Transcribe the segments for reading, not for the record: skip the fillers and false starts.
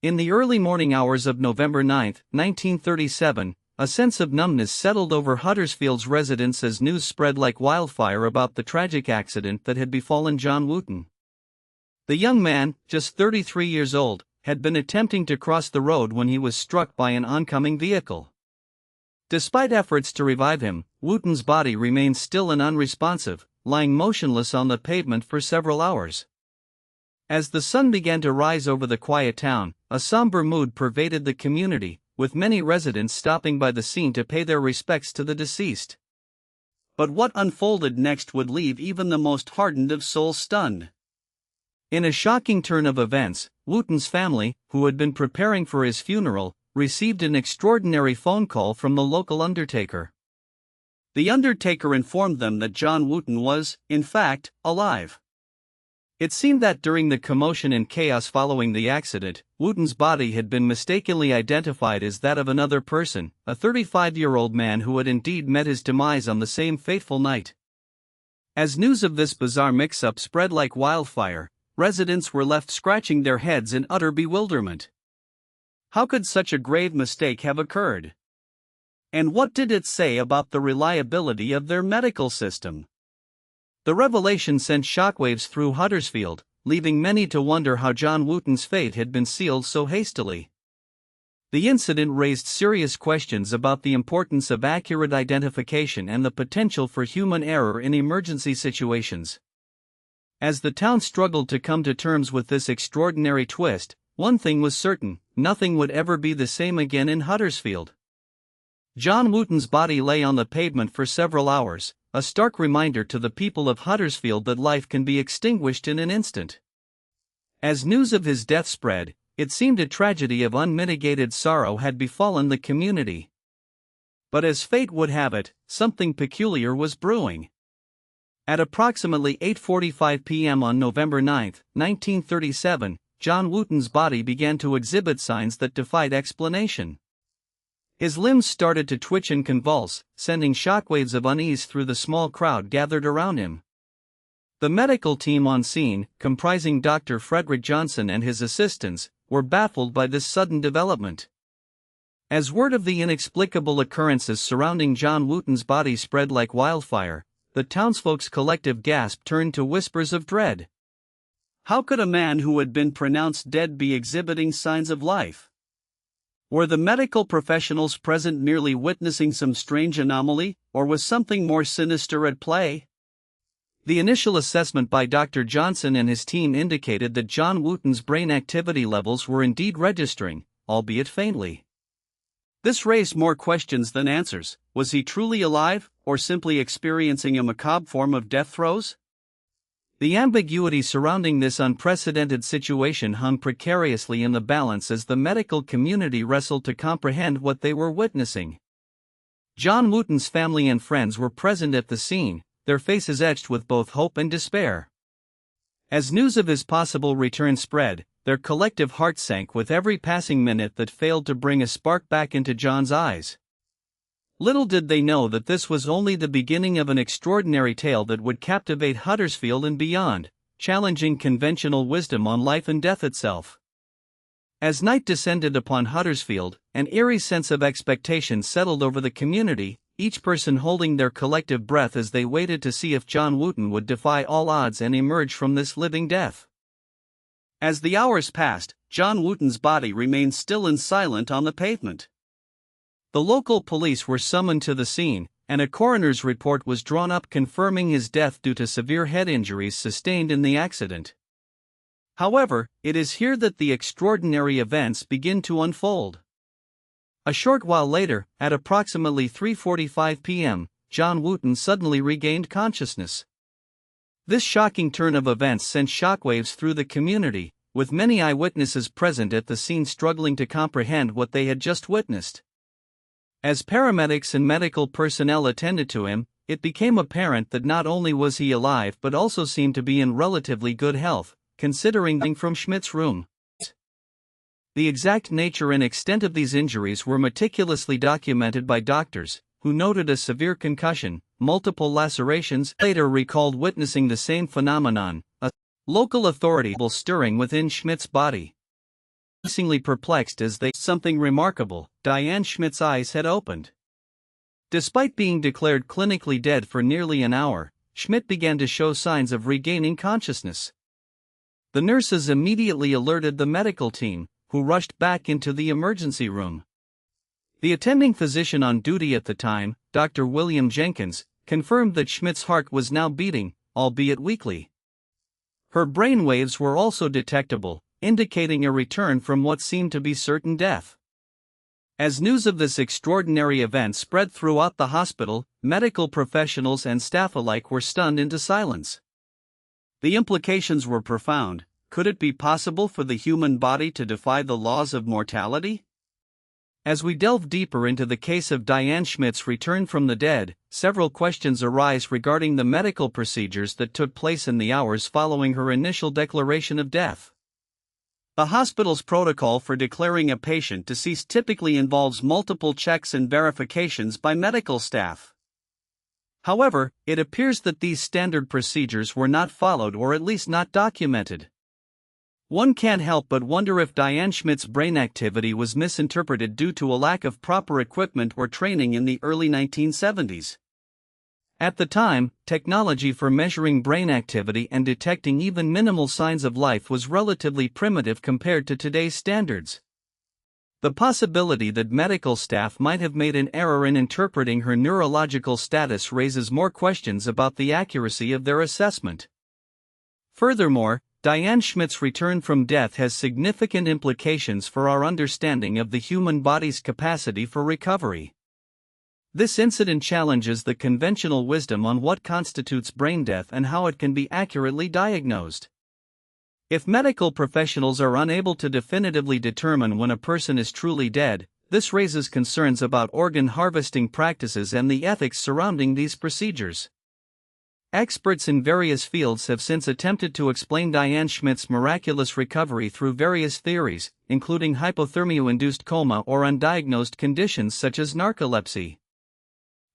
In the early morning hours of November 9, 1937, a sense of numbness settled over Huddersfield's residents as news spread like wildfire about the tragic accident that had befallen John Wooten. The young man, just 33 years old, had been attempting to cross the road when he was struck by an oncoming vehicle. Despite efforts to revive him, Wooten's body remained still and unresponsive, lying motionless on the pavement for several hours. As the sun began to rise over the quiet town, a somber mood pervaded the community, with many residents stopping by the scene to pay their respects to the deceased. But what unfolded next would leave even the most hardened of souls stunned. In a shocking turn of events, Wooten's family, who had been preparing for his funeral, received an extraordinary phone call from the local undertaker. The undertaker informed them that John Wooten was, in fact, alive. It seemed that during the commotion and chaos following the accident, Wooten's body had been mistakenly identified as that of another person, a 35-year-old man who had indeed met his demise on the same fateful night. As news of this bizarre mix-up spread like wildfire, residents were left scratching their heads in utter bewilderment. How could such a grave mistake have occurred? And what did it say about the reliability of their medical system? The revelation sent shockwaves through Huddersfield, leaving many to wonder how John Wooten's fate had been sealed so hastily. The incident raised serious questions about the importance of accurate identification and the potential for human error in emergency situations. As the town struggled to come to terms with this extraordinary twist, one thing was certain: nothing would ever be the same again in Huddersfield. John Wooten's body lay on the pavement for several hours, a stark reminder to the people of Huddersfield that life can be extinguished in an instant. As news of his death spread, it seemed a tragedy of unmitigated sorrow had befallen the community. But as fate would have it, something peculiar was brewing. At approximately 8:45 p.m. on November 9, 1937, John Wooten's body began to exhibit signs that defied explanation. His limbs started to twitch and convulse, sending shockwaves of unease through the small crowd gathered around him. The medical team on scene, comprising Dr. Frederick Johnson and his assistants, were baffled by this sudden development. As word of the inexplicable occurrences surrounding John Wooten's body spread like wildfire, the townsfolk's collective gasp turned to whispers of dread. How could a man who had been pronounced dead be exhibiting signs of life? Were the medical professionals present merely witnessing some strange anomaly, or was something more sinister at play? The initial assessment by Dr. Johnson and his team indicated that John Wooten's brain activity levels were indeed registering, albeit faintly. This raised more questions than answers. Was he truly alive, or simply experiencing a macabre form of death throes? The ambiguity surrounding this unprecedented situation hung precariously in the balance as the medical community wrestled to comprehend what they were witnessing. John Wooten's family and friends were present at the scene, their faces etched with both hope and despair. As news of his possible return spread, their collective hearts sank with every passing minute that failed to bring a spark back into John's eyes. Little did they know that this was only the beginning of an extraordinary tale that would captivate Huddersfield and beyond, challenging conventional wisdom on life and death itself. As night descended upon Huddersfield, an eerie sense of expectation settled over the community, each person holding their collective breath as they waited to see if John Wooten would defy all odds and emerge from this living death. As the hours passed, John Wooten's body remained still and silent on the pavement. The local police were summoned to the scene, and a coroner's report was drawn up confirming his death due to severe head injuries sustained in the accident. However, it is here that the extraordinary events begin to unfold. A short while later, at approximately 3:45 p.m., John Wooten suddenly regained consciousness. This shocking turn of events sent shockwaves through the community, with many eyewitnesses present at the scene struggling to comprehend what they had just witnessed. As paramedics and medical personnel attended to him, it became apparent that not only was he alive but also seemed to be in relatively good health, considering from Schmidt's room. The exact nature and extent of these injuries were meticulously documented by doctors, who noted a severe concussion, multiple lacerations, later recalled witnessing the same phenomenon, a local authority stirring within Schmidt's body. increasingly perplexed as something remarkable. Diane Schmidt's eyes had opened. Despite being declared clinically dead for nearly an hour, Schmidt began to show signs of regaining consciousness. The nurses immediately alerted the medical team, who rushed back into the emergency room. The attending physician on duty at the time, Dr. William Jenkins, confirmed that Schmidt's heart was now beating, albeit weakly. Her brain waves were also detectable, indicating a return from what seemed to be certain death. As news of this extraordinary event spread throughout the hospital, medical professionals and staff alike were stunned into silence. The implications were profound. Could it be possible for the human body to defy the laws of mortality? As we delve deeper into the case of Diane Schmidt's return from the dead, several questions arise regarding the medical procedures that took place in the hours following her initial declaration of death. The hospital's protocol for declaring a patient deceased typically involves multiple checks and verifications by medical staff. However, it appears that these standard procedures were not followed, or at least not documented. One can't help but wonder if Diane Schmidt's brain activity was misinterpreted due to a lack of proper equipment or training in the early 1970s. At the time, technology for measuring brain activity and detecting even minimal signs of life was relatively primitive compared to today's standards. The possibility that medical staff might have made an error in interpreting her neurological status raises more questions about the accuracy of their assessment. Furthermore, Diane Schmidt's return from death has significant implications for our understanding of the human body's capacity for recovery. This incident challenges the conventional wisdom on what constitutes brain death and how it can be accurately diagnosed. If medical professionals are unable to definitively determine when a person is truly dead, this raises concerns about organ harvesting practices and the ethics surrounding these procedures. Experts in various fields have since attempted to explain Diane Schmidt's miraculous recovery through various theories, including hypothermia-induced coma or undiagnosed conditions such as narcolepsy.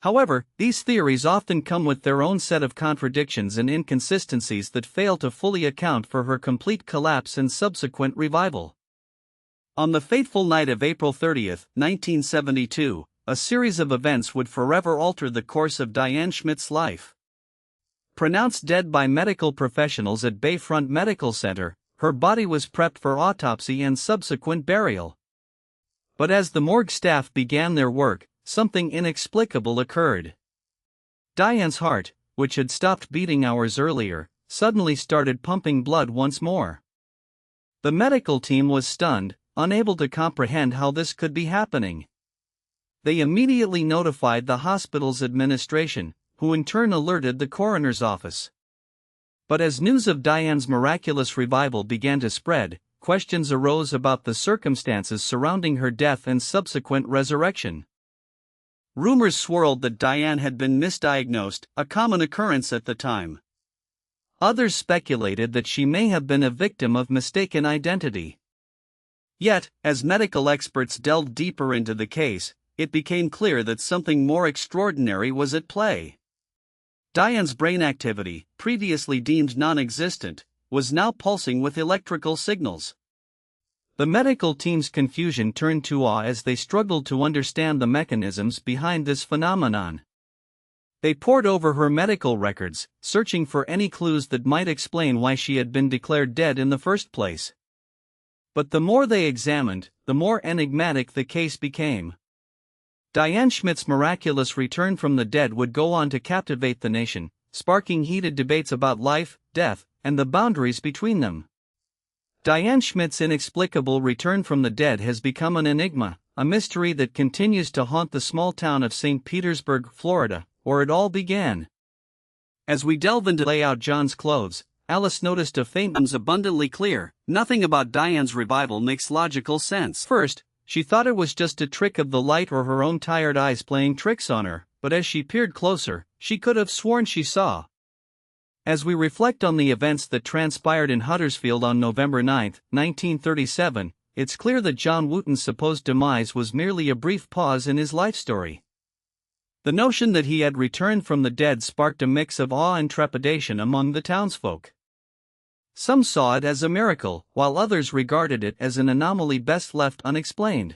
However, these theories often come with their own set of contradictions and inconsistencies that fail to fully account for her complete collapse and subsequent revival. On the fateful night of April 30, 1972, a series of events would forever alter the course of Diane Schmidt's life. Pronounced dead by medical professionals at Bayfront Medical Center, her body was prepped for autopsy and subsequent burial. But as the morgue staff began their work, something inexplicable occurred. Diane's heart, which had stopped beating hours earlier, suddenly started pumping blood once more. The medical team was stunned, unable to comprehend how this could be happening. They immediately notified the hospital's administration, who in turn alerted the coroner's office. But as news of Diane's miraculous revival began to spread, questions arose about the circumstances surrounding her death and subsequent resurrection. Rumors swirled that Diane had been misdiagnosed, a common occurrence at the time. Others speculated that she may have been a victim of mistaken identity. Yet, as medical experts delved deeper into the case, it became clear that something more extraordinary was at play. Diane's brain activity, previously deemed non-existent, was now pulsing with electrical signals. The medical team's confusion turned to awe as they struggled to understand the mechanisms behind this phenomenon. They pored over her medical records, searching for any clues that might explain why she had been declared dead in the first place. But the more they examined, the more enigmatic the case became. Diane Schmidt's miraculous return from the dead would go on to captivate the nation, sparking heated debates about life, death, and the boundaries between them. Diane Schmidt's inexplicable return from the dead has become an enigma, a mystery that continues to haunt the small town of St. Petersburg, Florida, where it all began. As we delve into lay out John's clothes, Alice noticed a faint abundantly clear. Nothing about Diane's revival makes logical sense. First, she thought it was just a trick of the light or her own tired eyes playing tricks on her, but as she peered closer, she could have sworn she saw. As we reflect on the events that transpired in Huddersfield on November 9, 1937, it's clear that John Wooten's supposed demise was merely a brief pause in his life story. The notion that he had returned from the dead sparked a mix of awe and trepidation among the townsfolk. Some saw it as a miracle, while others regarded it as an anomaly best left unexplained.